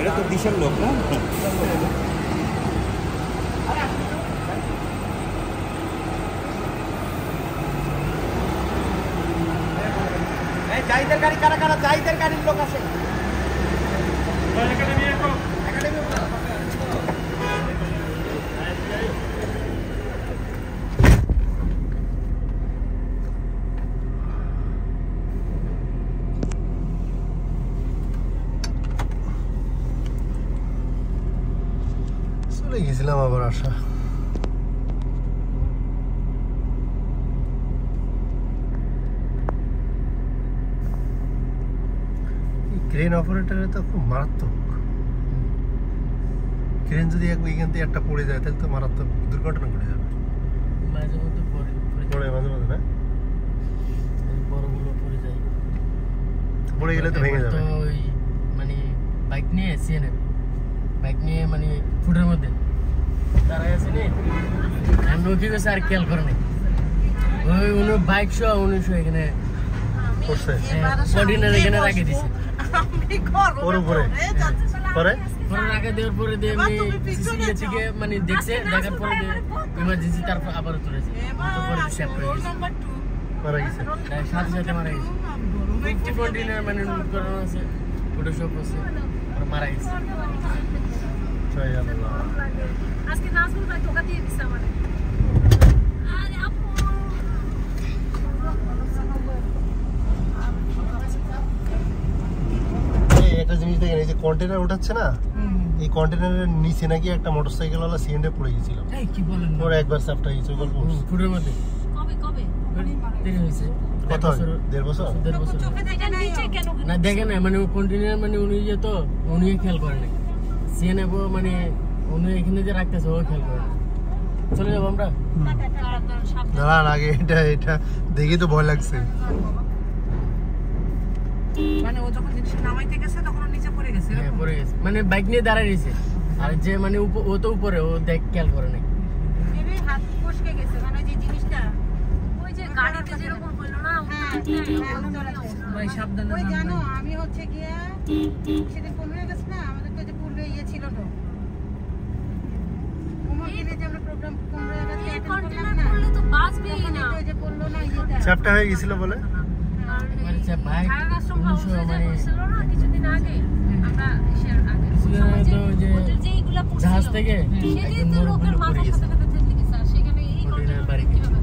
এটা তো দিশার লোক না? জাহিদের গাড়ি কারা কারা? জাহিদের গাড়ির লোক আসে। চলে গেছিলাম আবার আসা। ক্রেন অপারেটরে তো খুব মারাত্মক। ক্রেন যদি এখান থেকে একটা পড়ে যায় তাহলে তো মারাত্মক দুর্ঘটনা ঘটে যাবে। মাঝে মধ্যে পড়ে মাঝে মাঝে না, বড়গুলো পড়ে যায়। পড়ে গেলে তো ভেঙে যাবে। ওই মানে বাইক নিয়ে সিএনএফ বাইক নিয়ে মানে ফুটের মধ্যে দাঁড়ায় আছে নি, আমি কি করছে আর খেয়াল করে নাই। ওই উনি বাইক সহ এখানে পড়ছে, কন্টেনার এখানে রেখে দিছে। ওর উপরে পরে রাখা দেওয়ার পরে দিয়ে এমনি থেকে মানে দেখছে, দেখার পরে ইমার্জেন্সি তারপর আবার তুলেছে, মারা গেছে। সাথে সাথে মারা গেছে। 50 কন্টেনার মানে লুট করানো আছে, ওটা সব আছে, মারা গেছে। আজকে নাজমুল ভাই ধোকা দিয়ে দিছে আমারে। আরে আপু একটা জিনিস দেখেন, এই যে কন্টেনার উঠাচ্ছে না, এই কন্টেনারের নিচে নাকি একটা মোটরসাইকেল ওয়ালা সিএনডি পড়ে গেছিল। কি বলেন? ওর একবার সাপটা গেছে গল্প ফুটের মধ্যে। কবে কবে দেরি হয়েছে কত? 1.5 বছর। চোখে দেখা নাই কেন? না দেখে না, মানে কন্টেনার মানে উনি যে তো উনি খেয়াল করে না, সিএনএফ মানে উনি এখানে যে রাখতেছে ও খেয়াল করে না। চলে যাবো আমরা। দাঁড়ান আগে, এটা দেখি তো ভয় লাগছে। মানে ও যখন জিনিস নামাইতে গেছে তখন নিচে পড়ে গেছে। হ্যাঁ পড়ে গেছে, মানে বাইক নিয়ে দাঁড়ায় রয়েছে, আর যে মানে ও তো উপরে, ও দেখ খেয়াল করে নাই। এবে হাত ফসকে গেছে, মানে যে জিনিসটা ওই যে গাড়িতে যেরকম হলো না, ভাই সাবধানে। ওই জানো আমি হচ্ছে গিয়া সেদিন 15 আগস্ট না, আমাদের তো যে পূর্বে ছিল তো ওমাকে যে আমরা প্রোগ্রাম 15 আগস্ট এই কন্টেনার করলে তো বাঁচবেই না। ওই যে বললো না ইয়েটা চাপটা হয়ে গেছিল বলে আচ্ছা বাইক ছিল না কিছুদিন আগে, আমরা শেয়ার আগে যেইগুলা জাহাজ থেকে সেদিন তো লোকের মাথার সাথে সাথে থেমে গেছে, সেখানে এই কন্টেনার কিভাবে